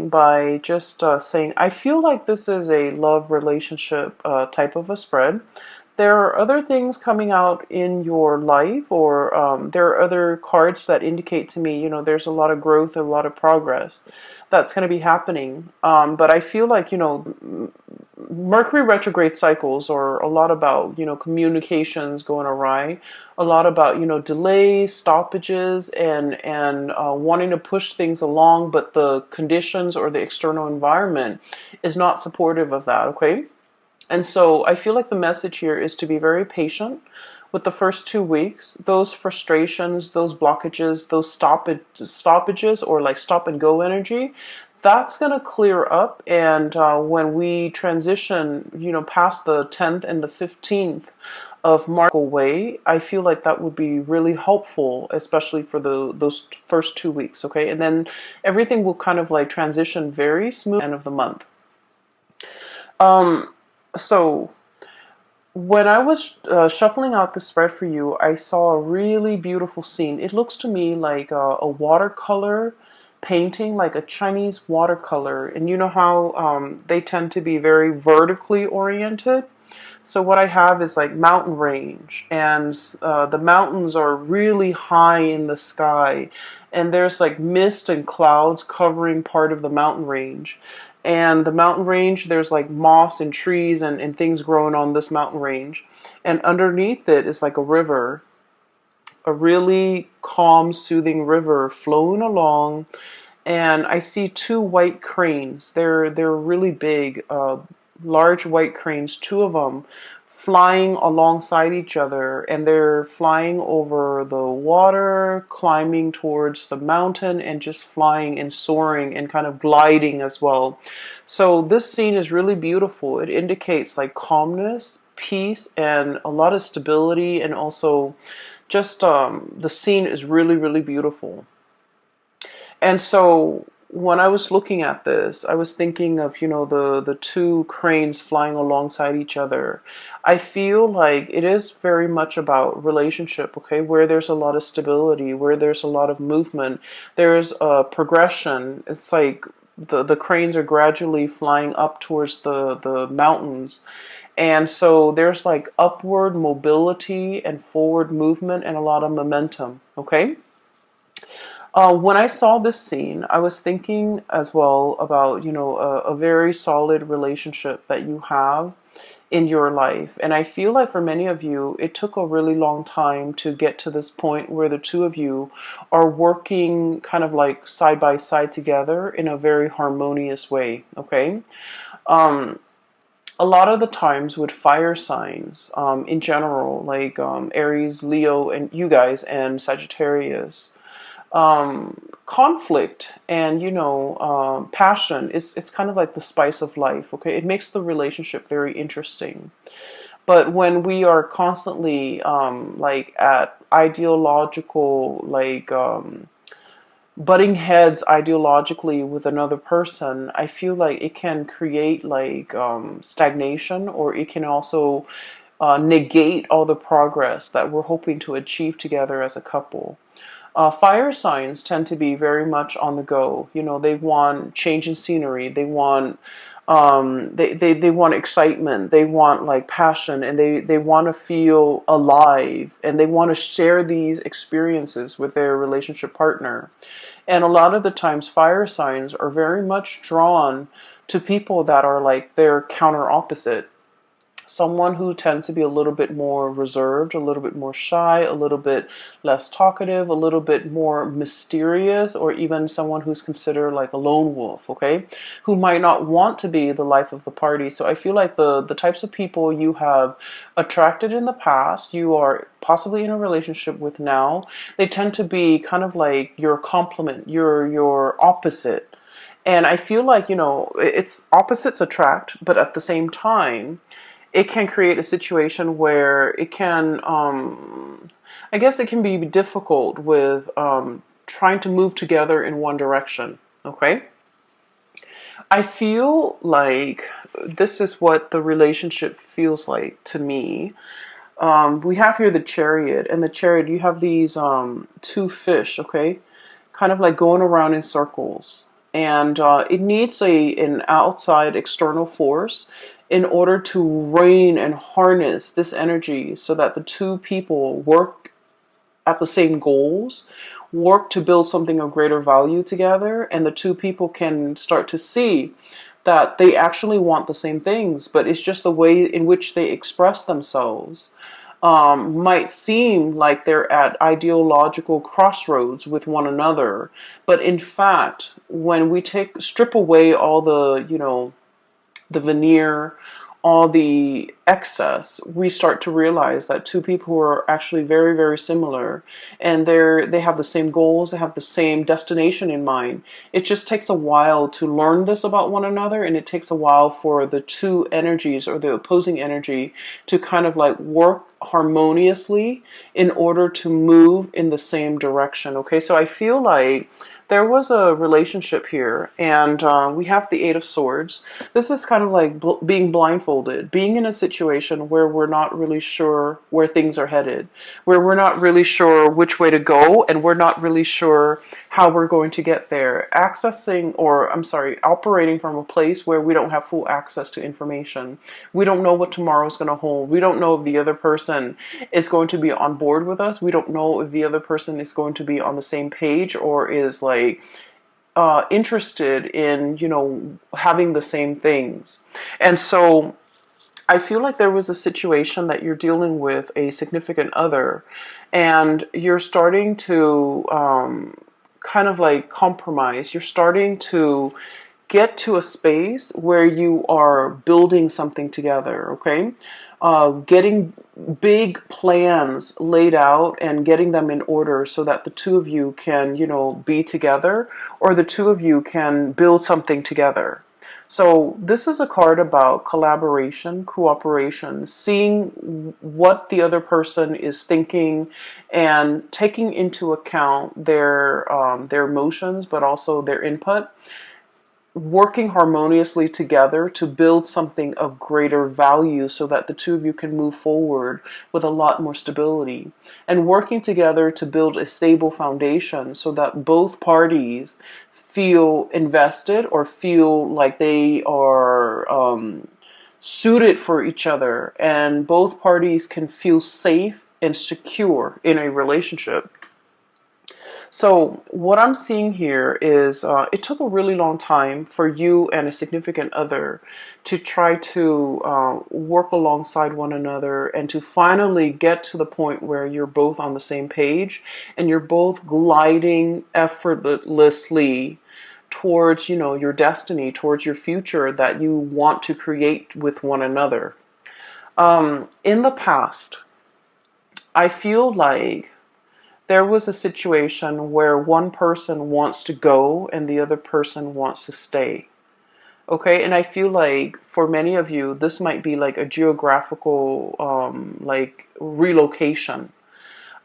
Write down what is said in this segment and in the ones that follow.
by just saying, I feel like this is a love relationship type of a spread. There are other things coming out in your life, or there are other cards that indicate to me, there's a lot of growth, a lot of progress that's going to be happening. But I feel like, Mercury retrograde cycles are a lot about, communications going awry, a lot about, delays, stoppages, and wanting to push things along, but the conditions or the external environment is not supportive of that, okay? And so I feel like the message here is to be very patient with the first 2 weeks. Those frustrations, those blockages, those stoppages, or like stop and go energy, that's going to clear up. And when we transition, past the 10th and the 15th of March away, I feel like that would be really helpful, especially for those first 2 weeks, okay? And then everything will kind of like transition very smooth at the end of the month. So when I was shuffling out the spread for you, I saw a really beautiful scene. It looks to me like a watercolor painting, like a Chinese watercolor. And you know how they tend to be very vertically oriented? So what I have is like mountain range, and the mountains are really high in the sky, and there's like mist and clouds covering part of the mountain range. And the mountain range, there's like moss and trees and things growing on this mountain range. And underneath it is like a river, a really calm, soothing river flowing along. And I see two white cranes. They're really big, large white cranes, two of them flying alongside each other, and they're flying over the water, climbing towards the mountain, and just flying and soaring and kind of gliding as well. So this scene is really beautiful. It indicates like calmness, peace, and a lot of stability, and also just the scene is really, really beautiful. And so when I was looking at this, I was thinking of, the two cranes flying alongside each other. I feel like it is very much about relationship, okay, where there's a lot of stability, where there's a lot of movement, there's a progression. It's like the cranes are gradually flying up towards the mountains. And so there's like upward mobility and forward movement and a lot of momentum, okay? When I saw this scene, I was thinking as well about, a very solid relationship that you have in your life. And I feel like for many of you, it took a really long time to get to this point where the two of you are working kind of like side by side together in a very harmonious way, okay? Um, a lot of the times with fire signs, in general, like Aries, Leo, and you guys, and Sagittarius, conflict and passion is it's kind of like the spice of life, okay? It makes the relationship very interesting. But when we are constantly like at ideological, like butting heads ideologically with another person, I feel like it can create like stagnation, or it can also negate all the progress that we're hoping to achieve together as a couple. Fire signs tend to be very much on the go. They want change in scenery. They want they want excitement. They want like passion, and they want to feel alive, and they want to share these experiences with their relationship partner. And a lot of the times, fire signs are very much drawn to people that are like their counter opposite. Someone who tends to be a little bit more reserved, a little bit more shy, a little bit less talkative, a little bit more mysterious, or even someone who's considered like a lone wolf, okay? Who might not want to be the life of the party. So I feel like the types of people you have attracted in the past, you are possibly in a relationship with now, they tend to be kind of like your complement, your opposite. And I feel like, it's opposites attract, but at the same time, it can create a situation where it can, I guess it can be difficult with trying to move together in one direction, okay? I feel like this is what the relationship feels like to me. We have here the chariot, and the chariot, you have these two fish, okay? Kind of like going around in circles. and it needs an outside external force in order to rein and harness this energy so that the two people work at the same goals, work to build something of greater value together, and the two people can start to see that they actually want the same things, but it's just the way in which they express themselves might seem like they're at ideological crossroads with one another. But in fact, when we strip away all the veneer, all the excess, we start to realize that two people who are actually very, very similar, and they have the same goals, they have the same destination in mind. It just takes a while to learn this about one another, and it takes a while for the two energies or the opposing energy to kind of like work harmoniously in order to move in the same direction. Okay, so I feel like there was a relationship here, and we have the Eight of Swords. This is kind of like being blindfolded, being in a situation where we're not really sure where things are headed, where we're not really sure which way to go, and we're not really sure how we're going to get there. Operating from a place where we don't have full access to information. We don't know what tomorrow's going to hold. We don't know if the other person is going to be on board with us. We don't know if the other person is going to be on the same page or is like interested in, having the same things. And so I feel like there was a situation that you're dealing with a significant other, and you're starting to kind of like compromise. You're starting to get to a space where you are building something together, okay? Getting big plans laid out and getting them in order so that the two of you can, be together, or the two of you can build something together. So this is a card about collaboration, cooperation, seeing what the other person is thinking and taking into account their emotions, but also their input, working harmoniously together to build something of greater value so that the two of you can move forward with a lot more stability, and working together to build a stable foundation so that both parties feel invested or feel like they are suited for each other, and both parties can feel safe and secure in a relationship. So what I'm seeing here is it took a really long time for you and a significant other to try to work alongside one another and to finally get to the point where you're both on the same page and you're both gliding effortlessly towards, your destiny, towards your future that you want to create with one another. In the past, I feel like there was a situation where one person wants to go and the other person wants to stay. Okay, and I feel like for many of you, this might be like a geographical, like relocation.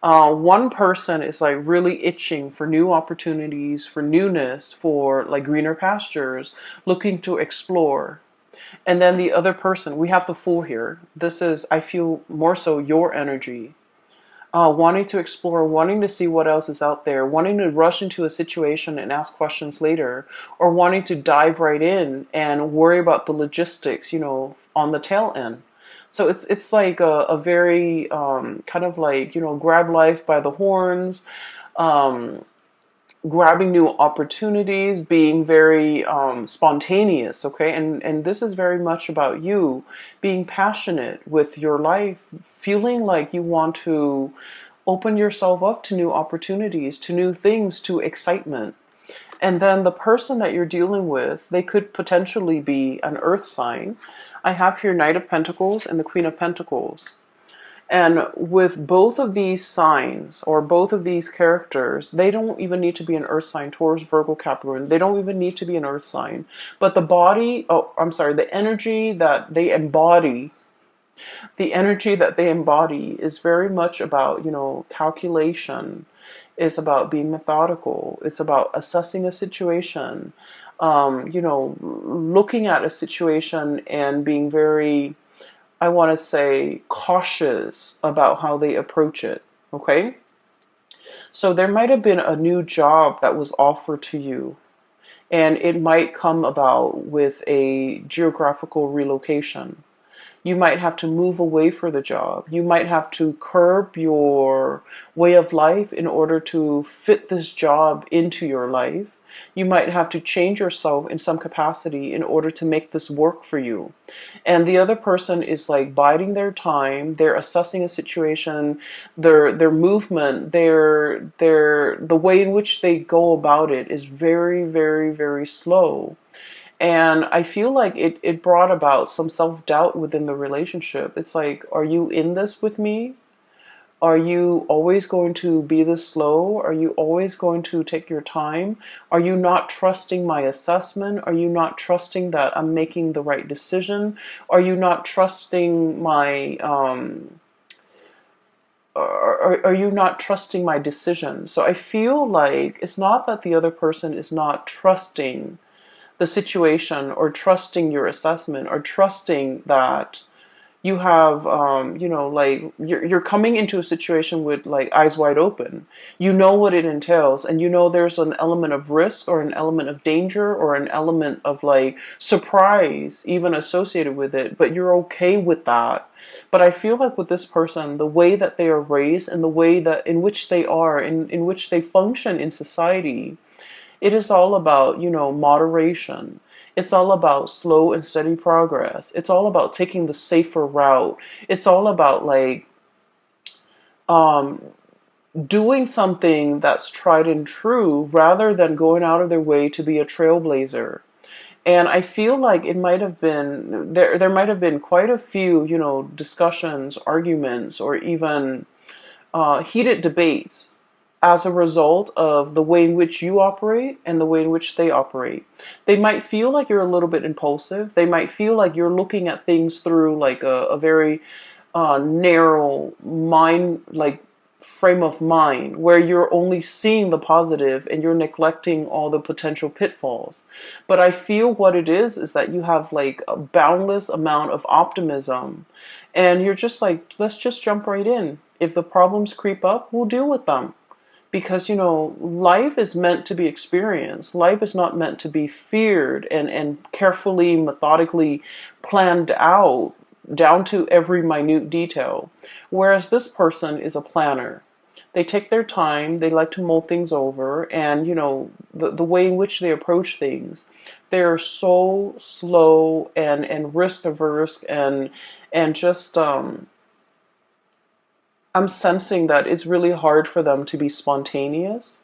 One person is like really itching for new opportunities, for newness, for like greener pastures, looking to explore. And then the other person, we have the Fool here. This is, I feel, more so your energy, wanting to explore, wanting to see what else is out there, wanting to rush into a situation and ask questions later, or wanting to dive right in and worry about the logistics, on the tail end. So it's like a very kind of like, grab life by the horns, um, grabbing new opportunities, being very spontaneous, okay? And this is very much about you being passionate with your life, feeling like you want to open yourself up to new opportunities, to new things, to excitement. And then the person that you're dealing with, they could potentially be an earth sign. I have here Knight of Pentacles and the Queen of Pentacles. And with both of these signs or both of these characters, they don't even need to be an earth sign, Taurus, Virgo, Capricorn. They don't even need to be an earth sign. But the energy that they embody, is very much about, calculation. It's about being methodical. It's about assessing a situation, looking at a situation and being very, I want to say, cautious about how they approach it. Okay? So there might have been a new job that was offered to you, And it might come about with a geographical relocation. You might have to move away for the job. You might have to curb your way of life in order to fit this job into your life. You might have to change yourself in some capacity in order to make this work for you. And the other person is like biding their time. They're assessing a situation, their movement, their the way in which they go about it is very, very, very slow. And I feel like it brought about some self-doubt within the relationship. It's like, are you in this with me? Are you always going to be this slow? Are you always going to take your time? Are you not trusting my assessment? Are you not trusting that I'm making the right decision? Are you not trusting my are you not trusting my decision? So I feel like it's not that the other person is not trusting the situation or trusting your assessment or trusting that you have like you're coming into a situation with like eyes wide open. You know what it entails, and you know there's an element of risk or an element of danger or an element of like surprise even associated with it, but you're okay with that. But I feel like with this person, the way that they are raised and the way that in which they are in which they function in society, it is all about, moderation. It's all about slow and steady progress. It's all about taking the safer route. It's all about like um, doing something that's tried and true rather than going out of their way to be a trailblazer. And I feel like it might have been there might have been quite a few, discussions, arguments, or even heated debates as a result of the way in which you operate and the way in which they operate. They might feel like you're a little bit impulsive. They might feel like you're looking at things through like a very narrow mind, like frame of mind, where you're only seeing the positive and you're neglecting all the potential pitfalls. But I feel what it is that you have like a boundless amount of optimism, and you're just like, let's just jump right in. If the problems creep up, we'll deal with them. Because, life is meant to be experienced. Life is not meant to be feared and carefully, methodically planned out down to every minute detail. Whereas this person is a planner. They take their time, they like to mull things over, and, the way in which they approach things, they're so slow and risk averse and just I'm sensing that it's really hard for them to be spontaneous,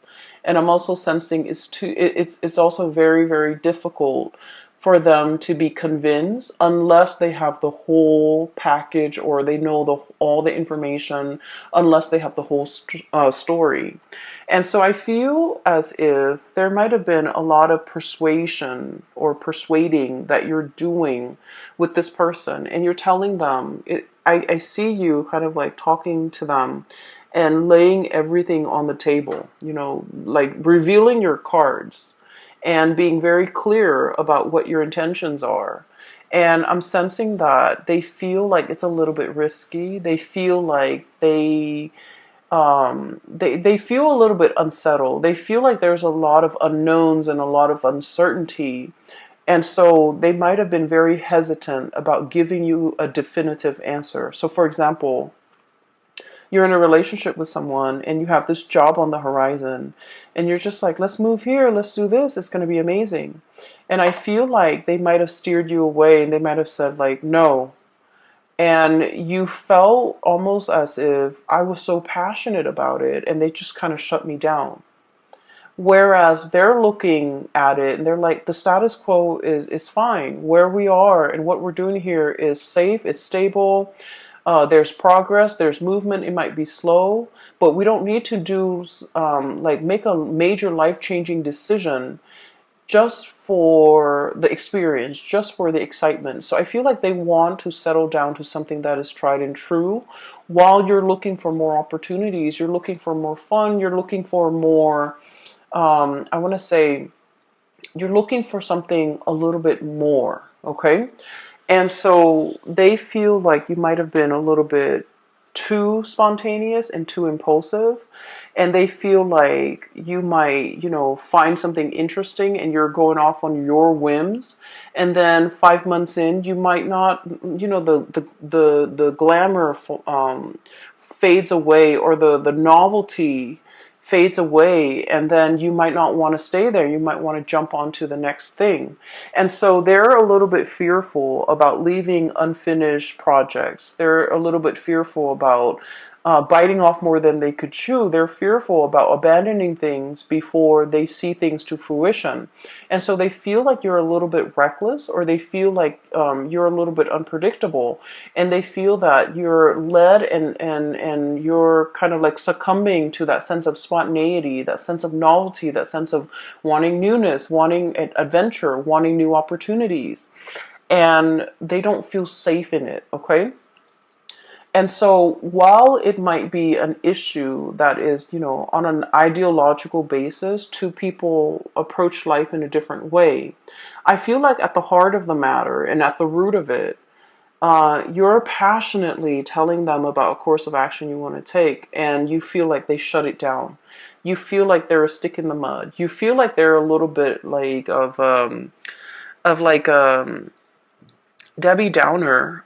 and I'm also sensing it's also very, very difficult for them to be convinced unless they have the whole package or they know all the information, unless they have the whole story. And so I feel as if there might have been a lot of persuasion or persuading that you're doing with this person, and you're telling them I see you kind of like talking to them and laying everything on the table, like revealing your cards and being very clear about what your intentions are. And I'm sensing that they feel like it's a little bit risky. They feel like they feel a little bit unsettled. They feel like there's a lot of unknowns and a lot of uncertainty. And so they might have been very hesitant about giving you a definitive answer. So, for example, you're in a relationship with someone and you have this job on the horizon, and you're just like, let's move here, let's do this, it's going to be amazing. And I feel like they might have steered you away and they might have said, like, no. And you felt almost as if I was so passionate about it and they just kind of shut me down. Whereas they're looking at it and they're like, the status quo is fine. Where we are and what we're doing here is safe, it's stable. There's progress, there's movement. It might be slow, but we don't need to do like make a major life-changing decision just for the experience, just for the excitement. So I feel like they want to settle down to something that is tried and true while you're looking for more opportunities, you're looking for more fun, you're looking for more, I want to say, you're looking for something a little bit more, okay? And so they feel like you might have been a little bit too spontaneous and too impulsive, and they feel like you might, find something interesting and you're going off on your whims, and then 5 months in, you might not, the glamour fades away, or the novelty fades away, and then you might not want to stay there. You might want to jump onto the next thing. And so they're a little bit fearful about leaving unfinished projects. They're a little bit fearful about biting off more than they could chew. They're fearful about abandoning things before they see things to fruition. And so they feel like you're a little bit reckless, or they feel like you're a little bit unpredictable. And they feel that you're led, and you're kind of like succumbing to that sense of spontaneity, that sense of novelty, that sense of wanting newness, wanting adventure, wanting new opportunities. And they don't feel safe in it, okay? And so while it might be an issue that is, on an ideological basis, two people approach life in a different way, I feel like at the heart of the matter and at the root of it, you're passionately telling them about a course of action you want to take, and you feel like they shut it down. You feel like they're a stick in the mud. You feel like they're a little bit like of like Debbie Downer,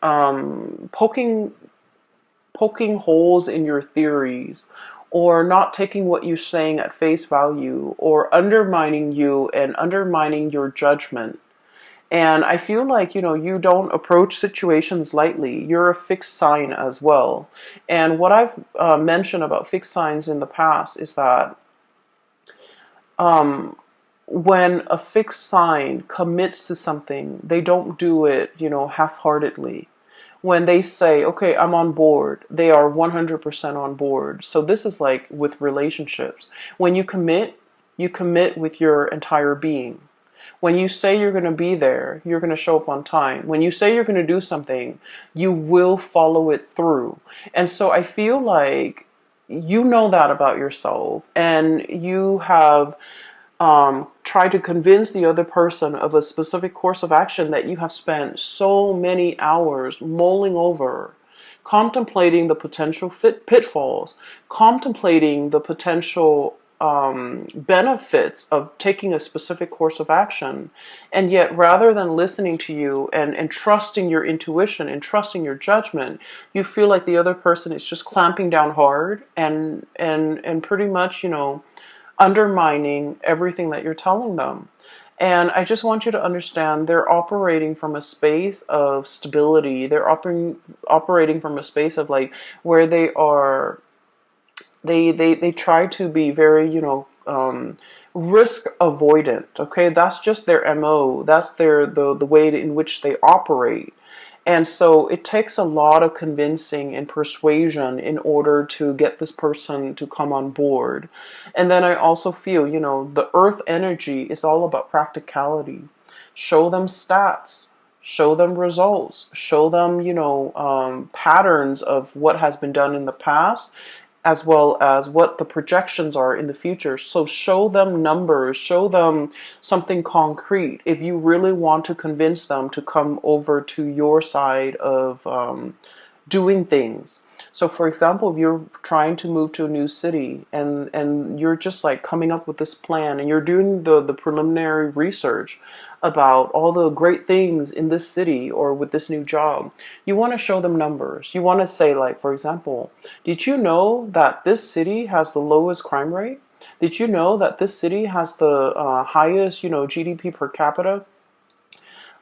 poking holes in your theories, or not taking what you're saying at face value, or undermining you and undermining your judgment. And I feel like, you don't approach situations lightly. You're a fixed sign as well. And what I've mentioned about fixed signs in the past is that um, when a fixed sign commits to something, they don't do it, half-heartedly. When they say, okay, I'm on board, they are 100% on board. So this is like with relationships. When you commit with your entire being. When you say you're going to be there, you're going to show up on time. When you say you're going to do something, you will follow it through. And so I feel like you know that about yourself, and you have try to convince the other person of a specific course of action that you have spent so many hours mulling over, contemplating the potential pitfalls, contemplating the potential benefits of taking a specific course of action. And yet, rather than listening to you and trusting your intuition and trusting your judgment, you feel like the other person is just clamping down hard and pretty much, undermining everything that you're telling them. And I just want you to understand, they're operating from a space of stability. They're operating from a space of like where they try to be very, risk avoidant. Okay, that's just their MO. That's the way in which they operate. And so it takes a lot of convincing and persuasion in order to get this person to come on board. And then I also feel, the earth energy is all about practicality. Show them stats, show them results, show them, patterns of what has been done in the past, as well as what the projections are in the future. So show them numbers, show them something concrete if you really want to convince them to come over to your side of doing things. So for example, if you're trying to move to a new city, and you're just like coming up with this plan, and you're doing the preliminary research about all the great things in this city or with this new job, you want to show them numbers. You want to say, like, for example, did you know that this city has the lowest crime rate? Did you know that this city has the highest, GDP per capita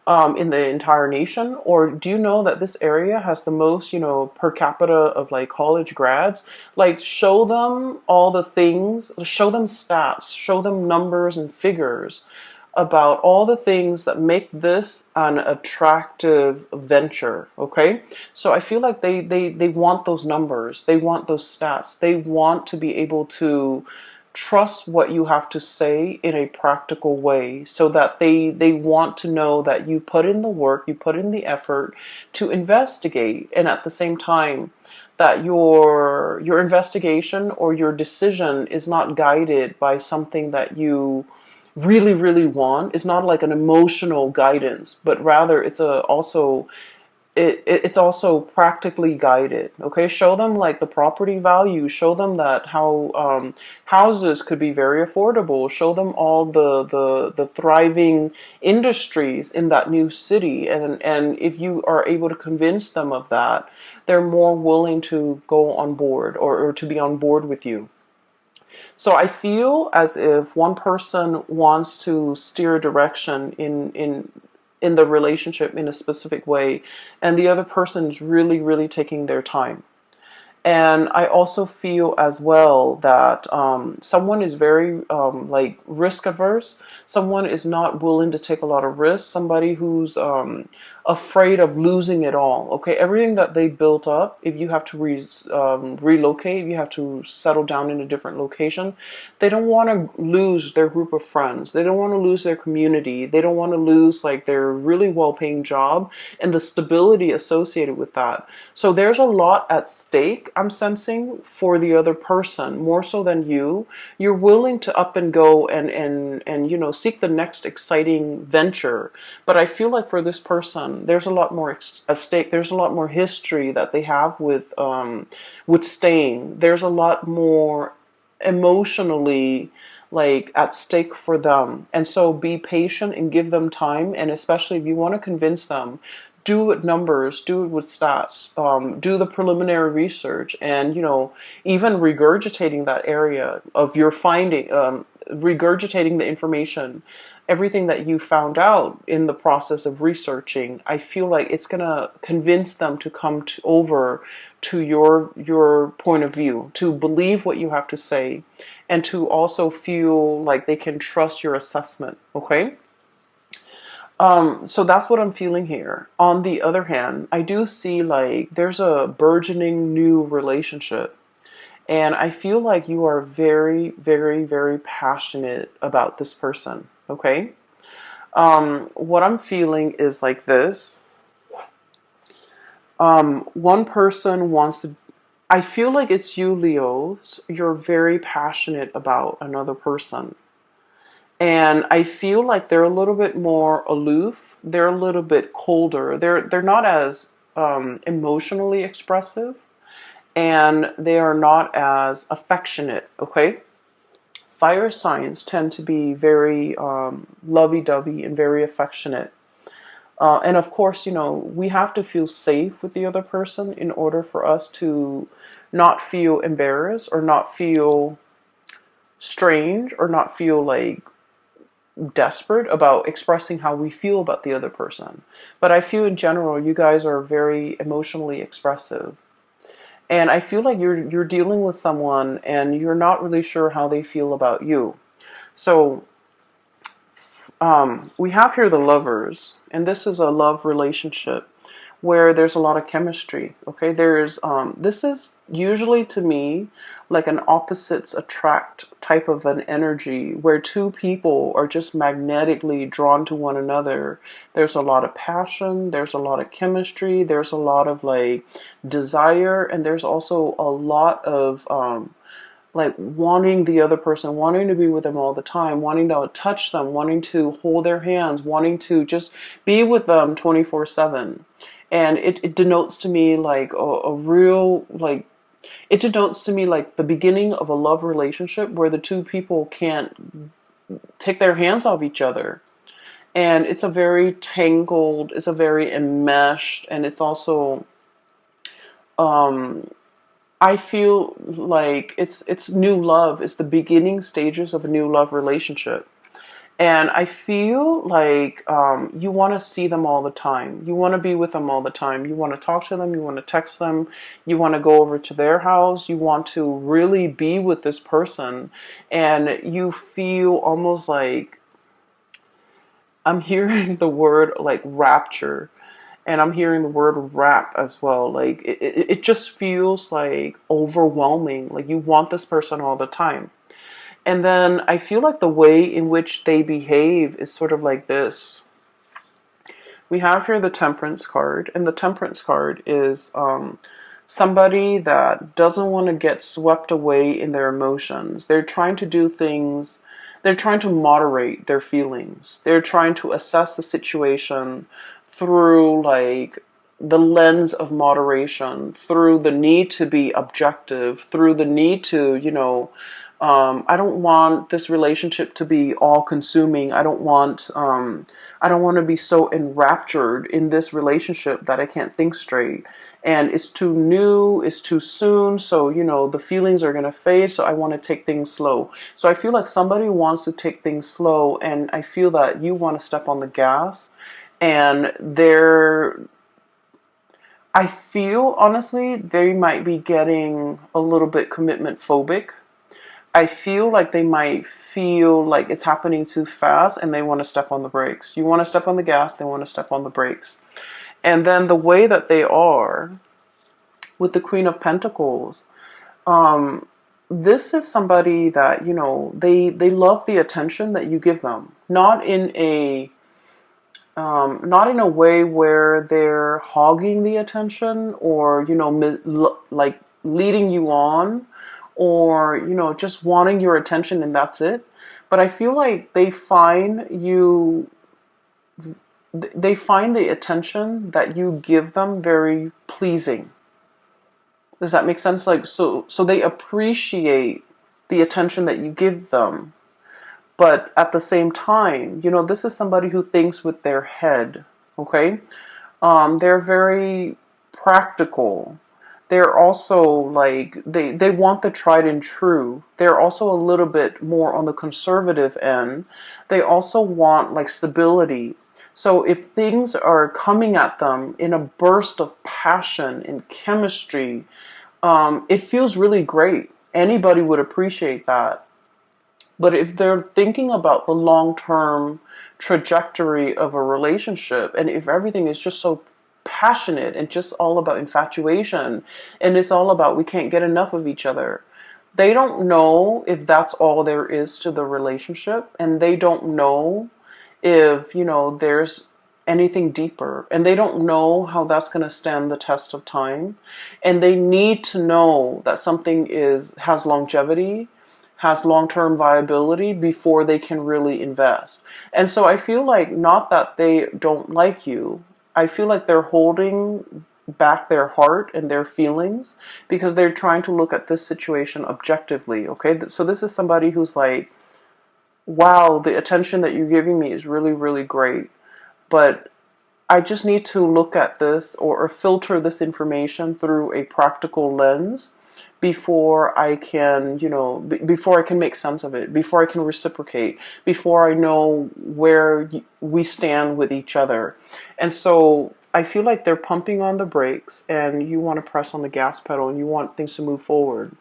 in the entire nation? Or do you know that this area has the most, per capita of like college grads? Like, show them all the things, show them stats, show them numbers and figures about all the things that make this an attractive venture. Okay, so I feel like they want those numbers, they want those stats, they want to be able to trust what you have to say in a practical way, so that they want to know that you put in the work, you put in the effort to investigate, and at the same time that your investigation or your decision is not guided by something that you really, really want. It's not like an emotional guidance, but rather it's it's also practically guided. Okay, show them like the property value, show them that how houses could be very affordable, show them all the thriving industries in that new city, and if you are able to convince them of that, they're more willing to go on board, or to be on board with you. So I feel as if one person wants to steer a direction in the relationship in a specific way, and the other person is really, really taking their time. And I also feel as well that someone is very like risk averse. Someone is not willing to take a lot of risks. Somebody who's afraid of losing it all. Okay, everything that they built up, if you have to relocate, if you have to settle down in a different location, they don't want to lose their group of friends. They don't want to lose their community. They don't want to lose like their really well-paying job and the stability associated with that. So there's a lot at stake, I'm sensing, for the other person, more so than you. You're willing to up and go and seek the next exciting venture. But I feel like for this person, there's a lot more at stake. There's a lot more history that they have with staying. There's a lot more emotionally like at stake for them. And so be patient and give them time. And especially if you want to convince them, do it with numbers, do it with stats, do the preliminary research, and even regurgitating that area of your finding, regurgitating the information, everything that you found out in the process of researching. I feel like it's gonna convince them to come over to your point of view, to believe what you have to say, and to also feel like they can trust your assessment. Okay. So that's what I'm feeling here. On the other hand, I do see like there's a burgeoning new relationship. And I feel like you are very, very, very passionate about this person. Okay. What I'm feeling is like this. One person wants to, I feel like it's you, Leos. You're very passionate about another person. And I feel like they're a little bit more aloof. They're a little bit colder. They're not as emotionally expressive, and they are not as affectionate. Okay, fire signs tend to be very lovey-dovey and very affectionate. And of course, we have to feel safe with the other person in order for us to not feel embarrassed or not feel strange or not feel like desperate about expressing how we feel about the other person. But I feel in general, you guys are very emotionally expressive. And I feel like you're dealing with someone and you're not really sure how they feel about you. So we have here the lovers, and this is a love relationship where there's a lot of chemistry. Okay, this is usually to me like an opposites attract type of an energy where two people are just magnetically drawn to one another. There's a lot of passion, there's a lot of chemistry, there's a lot of like desire, and there's also a lot of like wanting the other person, wanting to be with them all the time, wanting to touch them, wanting to hold their hands, wanting to just be with them 24/7. And it denotes to me like a real, like, it denotes to me like the beginning of a love relationship where the two people can't take their hands off each other. And it's a very tangled, it's a very enmeshed, and it's also, um, I feel like it's new love. It's the beginning stages of a new love relationship. And I feel like you want to see them all the time. You want to be with them all the time. You want to talk to them. You want to text them. You want to go over to their house. You want to really be with this person. And you feel almost like, I'm hearing the word like rapture. And I'm hearing the word rap as well. Like it just feels like overwhelming. Like you want this person all the time. And then I feel like the way in which they behave is sort of like this. We have here the Temperance card, and the Temperance card is somebody that doesn't want to get swept away in their emotions. They're trying to do things, they're trying to moderate their feelings. They're trying to assess the situation through like the lens of moderation, through the need to be objective, through the need to, I don't want this relationship to be all consuming. I don't want to be so enraptured in this relationship that I can't think straight. And it's too new, it's too soon. So, the feelings are going to fade. So I want to take things slow. So I feel like somebody wants to take things slow. And I feel that you want to step on the gas. And I feel honestly, they might be getting a little bit commitment phobic. I feel like they might feel like it's happening too fast and they want to step on the brakes. You want to step on the gas, they want to step on the brakes. And then the way that they are with the Queen of Pentacles, um, this is somebody that, they love the attention that you give them. Not in a way where they're hogging the attention or, like leading you on or, just wanting your attention and that's it. But I feel like they find the attention that you give them very pleasing. Does that make sense? Like, so they appreciate the attention that you give them. But at the same time, this is somebody who thinks with their head, okay? They're very practical. They're also like, they want the tried and true. They're also a little bit more on the conservative end. They also want like stability. So if things are coming at them in a burst of passion and chemistry, it feels really great. Anybody would appreciate that. But if they're thinking about the long-term trajectory of a relationship, and if everything is just so passionate and just all about infatuation, and it's all about we can't get enough of each other, they don't know if that's all there is to the relationship, and they don't know if, there's anything deeper, and they don't know how that's going to stand the test of time, and they need to know that something has longevity, has long-term viability before they can really invest. And so I feel like, not that they don't like you, I feel like they're holding back their heart and their feelings because they're trying to look at this situation objectively, okay? So this is somebody who's like, wow, the attention that you're giving me is really, really great, but I just need to look at this or filter this information through a practical lens before I can, before I can make sense of it, before I can reciprocate, before I know where we stand with each other. And so I feel like they're pumping on the brakes and you want to press on the gas pedal and you want things to move forward.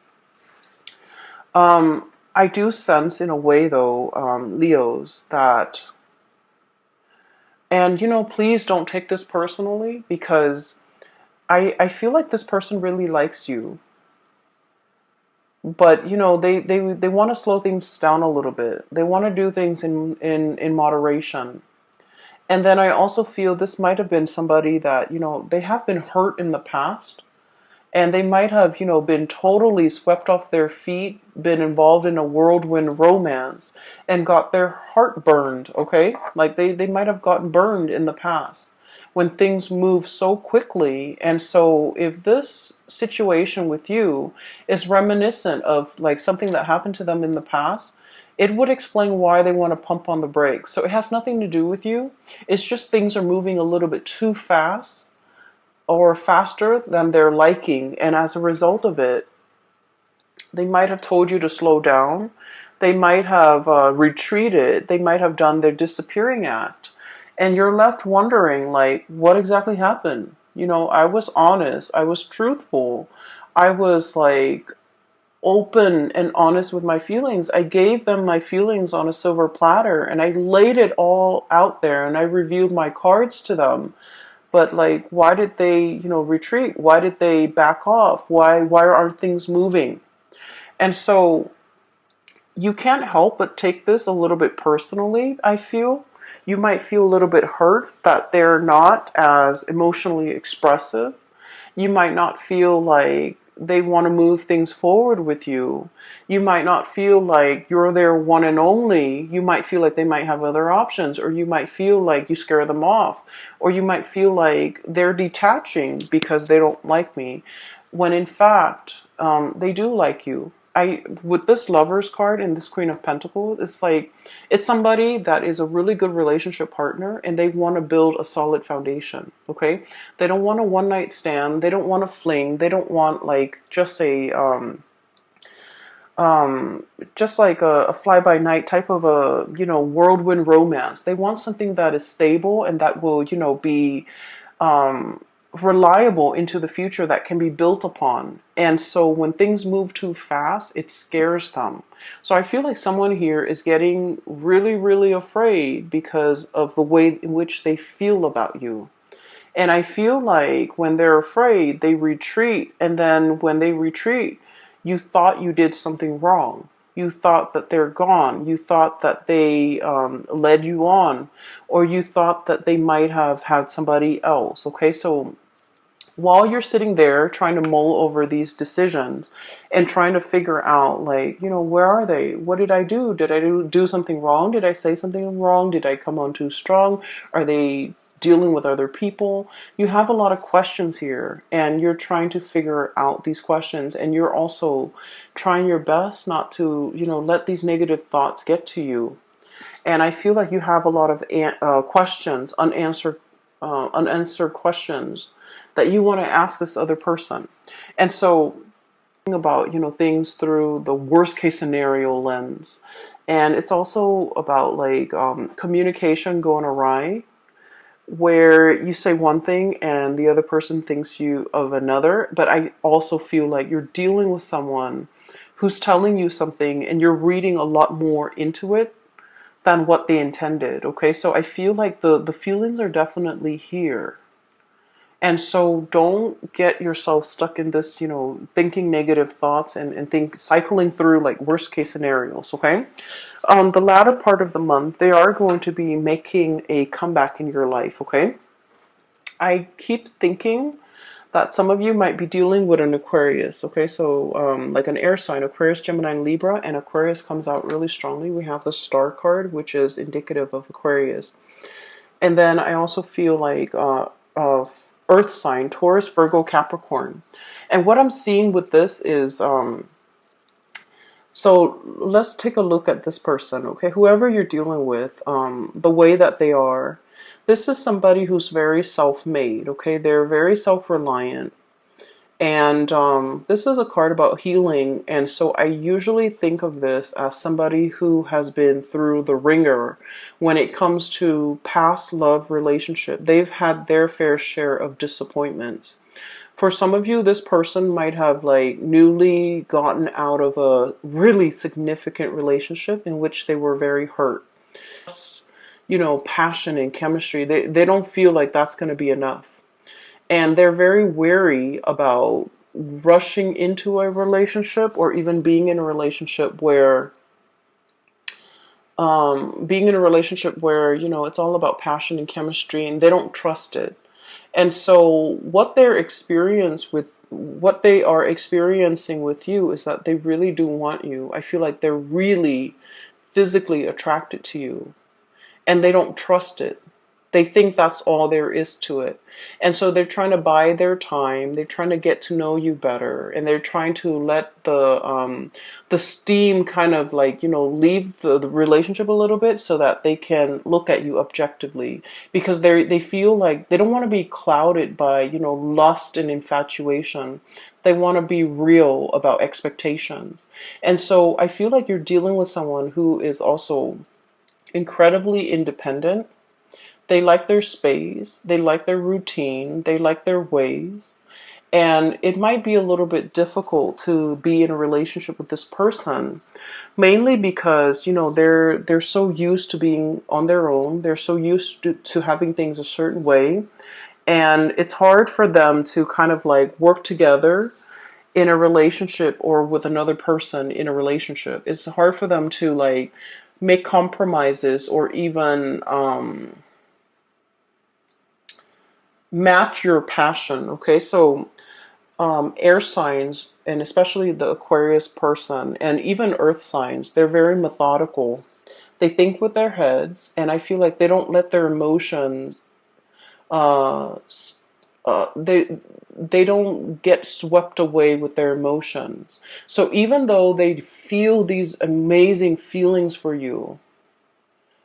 I do sense in a way though, Leos, that, and please don't take this personally because I feel like this person really likes you. But they want to slow things down a little bit. They want to do things in moderation. And then I also feel this might have been somebody that, they have been hurt in the past. And they might have, been totally swept off their feet, been involved in a whirlwind romance, and got their heart burned, okay? Like they might have gotten burned in the past when things move so quickly. And so if this situation with you is reminiscent of like something that happened to them in the past, it would explain why they want to pump on the brakes. So it has nothing to do with you. It's just things are moving a little bit too fast or faster than they're liking. And as a result of it, they might have told you to slow down. They might have retreated. They might have done their disappearing act. And you're left wondering, like, what exactly happened? I was honest. I was truthful. I was like open and honest with my feelings. I gave them my feelings on a silver platter and I laid it all out there and I reviewed my cards to them. But like, why did they, retreat? Why did they back off? Why aren't things moving? And so you can't help but take this a little bit personally, I feel. You might feel a little bit hurt that they're not as emotionally expressive. You might not feel like they want to move things forward with you. You might not feel like you're their one and only. You might feel like they might have other options, or you might feel like you scare them off, or you might feel like they're detaching because they don't like me, when in fact, they do like you. With this Lovers card and this Queen of Pentacles, it's like it's somebody that is a really good relationship partner, and they want to build a solid foundation. Okay, they don't want a one night stand. They don't want a fling. They don't want like just like a fly by night type of a whirlwind romance. They want something that is stable and that will be um, reliable into the future, that can be built upon. And so when things move too fast, it scares them. So I feel like someone here is getting really, really afraid because of the way in which they feel about you. And I feel like when they're afraid, they retreat. And then when they retreat, you thought you did something wrong. You thought that they're gone. You thought that they led you on, or you thought that they might have had somebody else. Okay, so while you're sitting there trying to mull over these decisions and trying to figure out, like, where are they? What did I do? Did I do something wrong? Did I say something wrong? Did I come on too strong? Are they dealing with other people? You have a lot of questions here, and you're trying to figure out these questions, and you're also trying your best not to, let these negative thoughts get to you. And I feel like you have a lot of questions, unanswered questions that you want to ask this other person. And so about things through the worst case scenario lens. And it's also about like communication going awry, where you say one thing and the other person thinks you of another. But I also feel like you're dealing with someone who's telling you something and you're reading a lot more into it than what they intended. Okay, so I feel like the feelings are definitely here. And so don't get yourself stuck in this, thinking negative thoughts and think cycling through like worst case scenarios. Okay, the latter part of the month, they are going to be making a comeback in your life. Okay, I keep thinking that some of you might be dealing with an Aquarius. Okay, so like an air sign, Aquarius, Gemini, and Libra, and Aquarius comes out really strongly. We have the Star card, which is indicative of Aquarius. And then I also feel like Earth sign, Taurus, Virgo, Capricorn. And what I'm seeing with this is, so let's take a look at this person, okay? Whoever you're dealing with, the way that they are, this is somebody who's very self-made, okay? They're very self-reliant. And this is a card about healing. And so I usually think of this as somebody who has been through the ringer when it comes to past love relationship. They've had their fair share of disappointments. For some of you, this person might have like newly gotten out of a really significant relationship in which they were very hurt. Passion and chemistry, they don't feel like that's going to be enough. And they're very wary about rushing into a relationship, or even being in a relationship where it's all about passion and chemistry, and they don't trust it. And so what they are experiencing with you is that they really do want you. I feel like they're really physically attracted to you, and they don't trust it. They think that's all there is to it. And so they're trying to buy their time. They're trying to get to know you better. And they're trying to let the steam kind of like, leave the relationship a little bit so that they can look at you objectively. Because they feel like they don't want to be clouded by, lust and infatuation. They want to be real about expectations. And so I feel like you're dealing with someone who is also incredibly independent. They like their space, they like their routine, they like their ways. And it might be a little bit difficult to be in a relationship with this person, mainly because, they're so used to being on their own. They're so used to having things a certain way. And it's hard for them to kind of like work together in a relationship, or with another person in a relationship. It's hard for them to like make compromises, or even match your passion. Okay, so Air signs, and especially the Aquarius person, and even earth signs, they're very methodical. They think with their heads, and I feel like they don't let their emotions, uh, s- uh, they they don't get swept away with their emotions. So even though they feel these amazing feelings for you,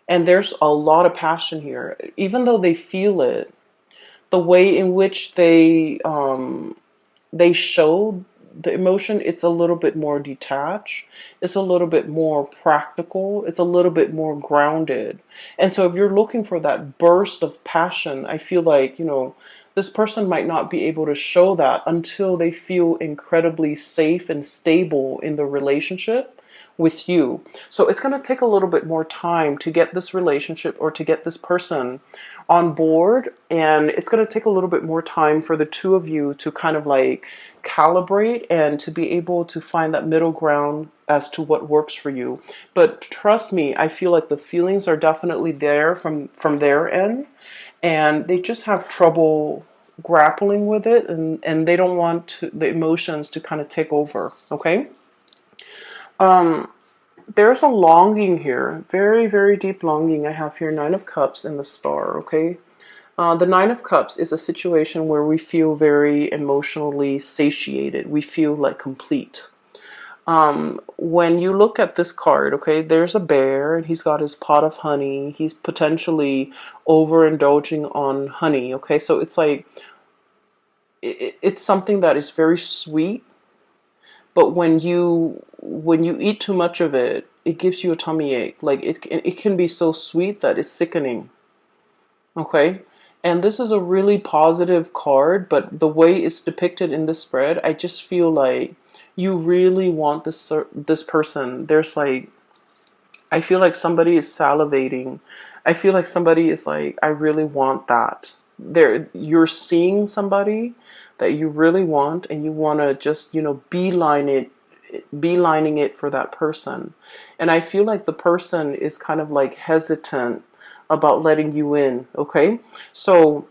and there's a lot of passion here, even though they feel it, the way in which they show the emotion, it's a little bit more detached, it's a little bit more practical, it's a little bit more grounded. And so if you're looking for that burst of passion, I feel like, this person might not be able to show that until they feel incredibly safe and stable in the relationship with you. So it's going to take a little bit more time to get this relationship or to get this person on board, and it's going to take a little bit more time for the two of you to kind of like calibrate and to be able to find that middle ground as to what works for you. But trust me, I feel like the feelings are definitely there from their end, and they just have trouble grappling with it, and they don't want the emotions to kind of take over. Okay. um there's a longing here, very, very deep longing. I have here Nine of Cups and the Star. Okay. The Nine of Cups is a situation where we feel very emotionally satiated. We feel like complete. When you look at this card, okay, there's a bear and he's got his pot of honey. He's potentially overindulging on honey. Okay, so it's like it's something that is very sweet, but when you eat too much of it, it gives you a tummy ache. Like it can be so sweet that it's sickening. Okay. And this is a really positive card, but the way it's depicted in the spread, I just feel like you really want this person. There's like, I feel like somebody is salivating. I feel like somebody is like, I really want that. You're seeing somebody that you really want, and you want to just, beelining it for that person. And I feel like the person is kind of like hesitant about letting you in. Okay. So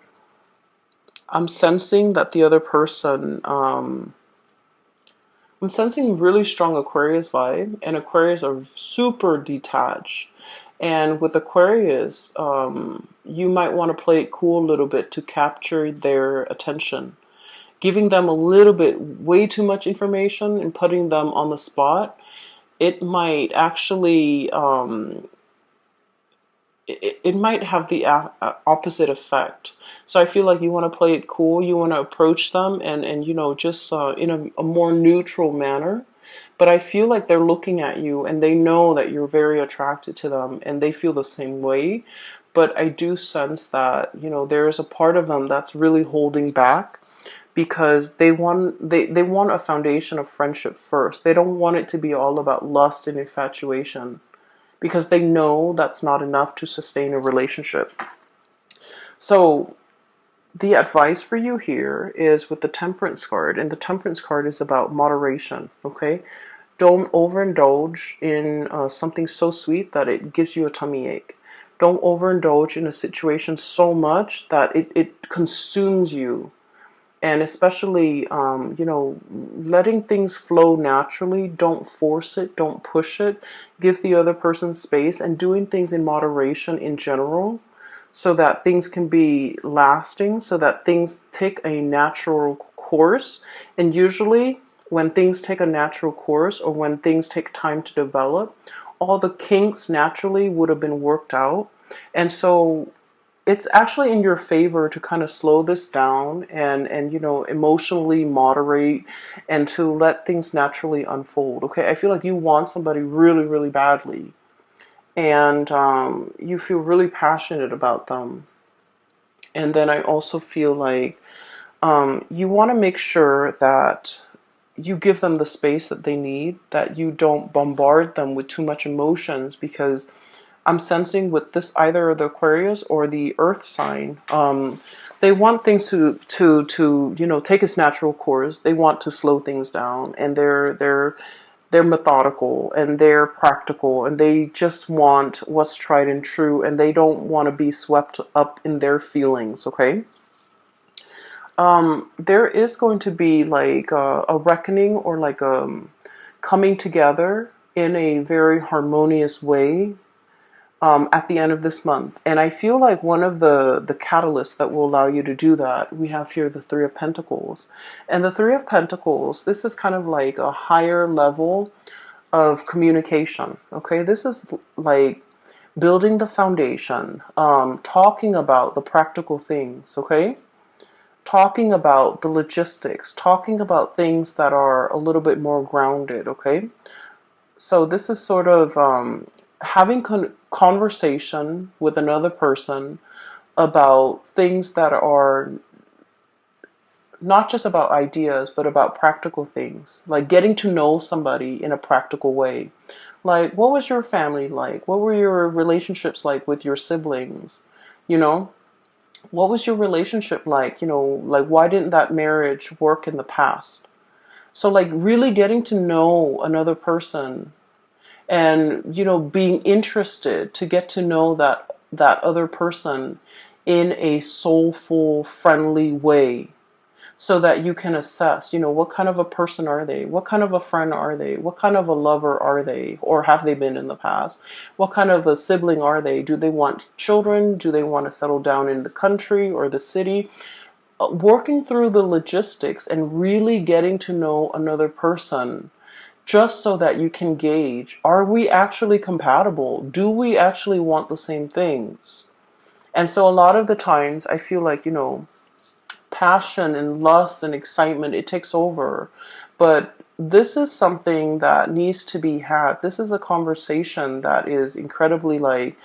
I'm sensing that the other person, I'm sensing really strong Aquarius vibe, and Aquarius are super detached. And with Aquarius, you might want to play it cool a little bit to capture their attention. Giving them a little bit, way too much information and putting them on the spot, it might actually, it might have the opposite effect. So I feel like you want to play it cool. You want to approach them and just in a more neutral manner. But I feel like they're looking at you and they know that you're very attracted to them and they feel the same way. But I do sense that, there's a part of them that's really holding back because they want a foundation of friendship first. They don't want it to be all about lust and infatuation because they know that's not enough to sustain a relationship. So the advice for you here is with the Temperance card, and the Temperance card is about moderation. Okay, don't overindulge in something so sweet that it gives you a tummy ache. Don't overindulge in a situation so much that it consumes you. And especially, letting things flow naturally. Don't force it, don't push it. Give the other person space, and doing things in moderation in general so that things can be lasting, so that things take a natural course. And usually, when things take a natural course or when things take time to develop, all the kinks naturally would have been worked out. And so it's actually in your favor to kind of slow this down and emotionally moderate and to let things naturally unfold. Okay, I feel like you want somebody really, really badly, and you feel really passionate about them. And then I also feel like you want to make sure that you give them the space that they need, that you don't bombard them with too much emotions, because I'm sensing with this either the Aquarius or the Earth sign, they want things to take its natural course. They want to slow things down, and they're methodical and they're practical, and they just want what's tried and true, and they don't want to be swept up in their feelings. Okay. There is going to be like a reckoning or like coming together in a very harmonious way at the end of this month. And I feel like one of the catalysts that will allow you to do that, we have here the Three of Pentacles. And the Three of Pentacles, this is kind of like a higher level of communication. Okay, this is like building the foundation, talking about the practical things. Okay, talking about the logistics, talking about things that are a little bit more grounded. Okay, so this is sort of having conversation with another person about things that are not just about ideas, but about practical things, like getting to know somebody in a practical way. Like, what was your family like? What were your relationships like with your siblings? You know, what was your relationship like? You know, like, why didn't that marriage work in the past? So, like, really getting to know another person and, you know, being interested to get to know that other person in a soulful, friendly way, so that you can assess, you know, what kind of a person are they? What kind of a friend are they? What kind of a lover are they? Or have they been in the past? What kind of a sibling are they? Do they want children? Do they want to settle down in the country or the city? Working through the logistics and really getting to know another person, just so that you can gauge, are we actually compatible? Do we actually want the same things? And so a lot of the times I feel like, you know, passion and lust and excitement, it takes over. But this is something that needs to be had. This is a conversation that is incredibly like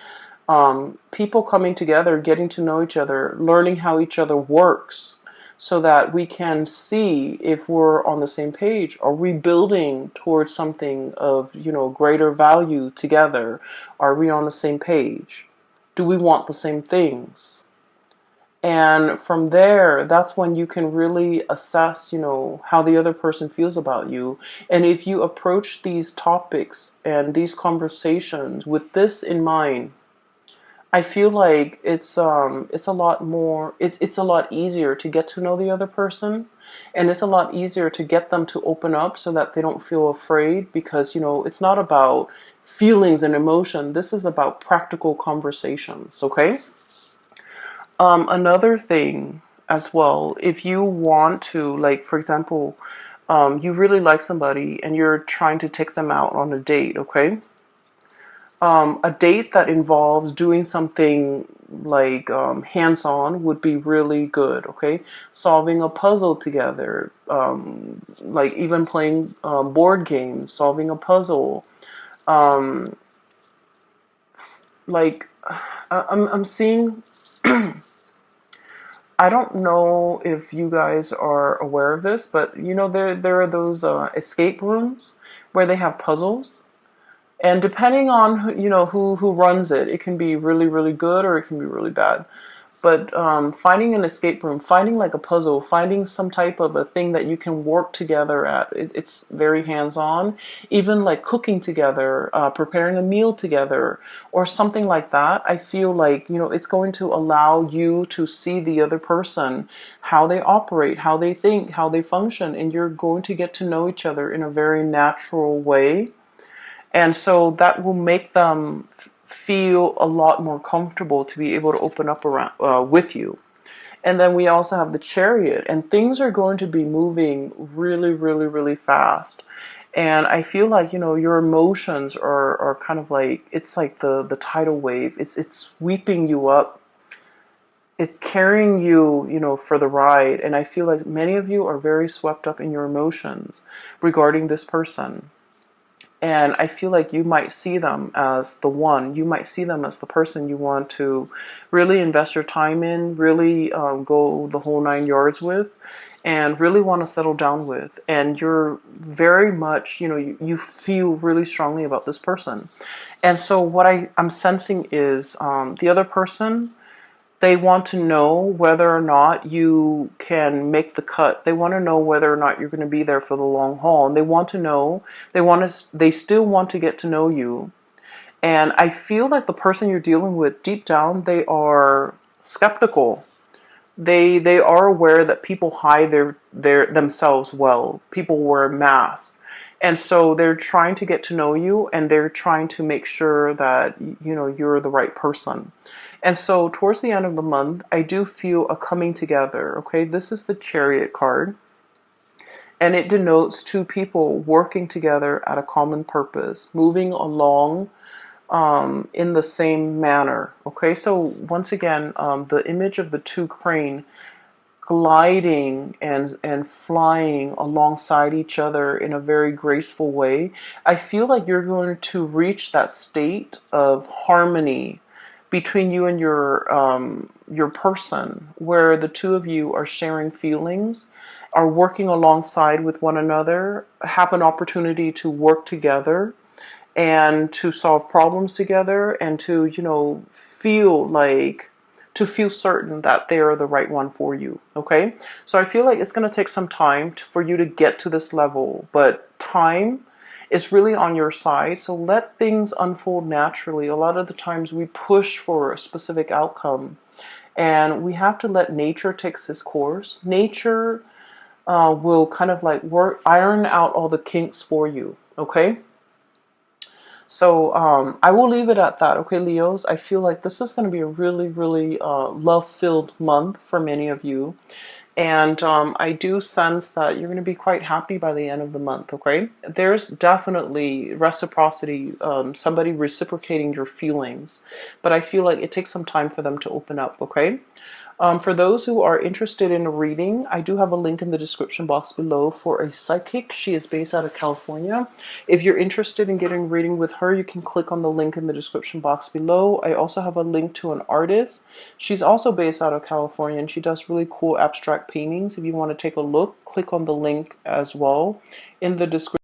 people coming together, getting to know each other, learning how each other works, so that we can see if we're on the same page. Are we building towards something of, you know, greater value together? Are we on the same page? Do we want the same things? And from there, that's when you can really assess, you know, how the other person feels about you. And if you approach these topics and these conversations with this in mind, I feel like it's a lot more, it's a lot easier to get to know the other person, and it's a lot easier to get them to open up so that they don't feel afraid, because, you know, it's not about feelings and emotion. This is about practical conversations. Okay. Another thing as well, if you want to, like, for example, you really like somebody and you're trying to take them out on a date. Okay. A date that involves doing something like hands-on would be really good. Okay, solving a puzzle together, like even playing board games, solving a puzzle. Um, like I'm seeing. I don't know if you guys are aware of this, but you know there are those escape rooms where they have puzzles. And depending on you know who runs it, it can be really really good or it can be really bad. But finding an escape room, finding like a puzzle, finding some type of a thing that you can work together at, it's very hands-on. Even like cooking together, preparing a meal together, or something like that. I feel like, you know, it's going to allow you to see the other person, how they operate, how they think, how they function, and you're going to get to know each other in a very natural way. And so that will make them feel a lot more comfortable to be able to open up around with you. And then we also have the Chariot, and things are going to be moving really, really, really fast. And I feel like, you know, your emotions are kind of like, it's like the tidal wave. It's sweeping you up. It's carrying you, you know, for the ride. And I feel like many of you are very swept up in your emotions regarding this person. And I feel like you might see them as the one. You might see them as the person you want to really invest your time in, really go the whole 9 yards with, and really want to settle down with. And you're very much, you know, you feel really strongly about this person. And so what I'm sensing is the other person, they want to know whether or not you can make the cut. They want to know whether or not you're going to be there for the long haul. And they want to know, they still want to get to know you. And I feel like the person you're dealing with, deep down, they are skeptical. They are aware that people hide their themselves well. People wear masks. And so they're trying to get to know you, and they're trying to make sure that you're the right person. And so towards the end of the month, I do feel a coming together. Okay, this is the Chariot card, and it denotes two people working together at a common purpose, moving along in the same manner. Okay, so once again, the image of the two crane gliding and flying alongside each other in a very graceful way. I feel like you're going to reach that state of harmony between you and your person, where the two of you are sharing feelings, are working alongside with one another, have an opportunity to work together and to solve problems together, and to feel certain that they are the right one for you. Okay, so I feel like it's going to take some time for you to get to this level, but time is really on your side. So let things unfold naturally. A lot of the times we push for a specific outcome, and we have to let nature take its course. Nature will kind of like iron out all the kinks for you. Okay, so I will leave it at that. Okay, Leos, I feel like this is going to be a really, really love-filled month for many of you. And I do sense that you're going to be quite happy by the end of the month, okay? There's definitely reciprocity, somebody reciprocating your feelings. But I feel like it takes some time for them to open up, okay? For those who are interested in a reading, I do have a link in the description box below for a psychic. She is based out of California. If you're interested in getting a reading with her, you can click on the link in the description box below. I also have a link to an artist. She's also based out of California, and she does really cool abstract paintings. If you want to take a look, click on the link as well in the description.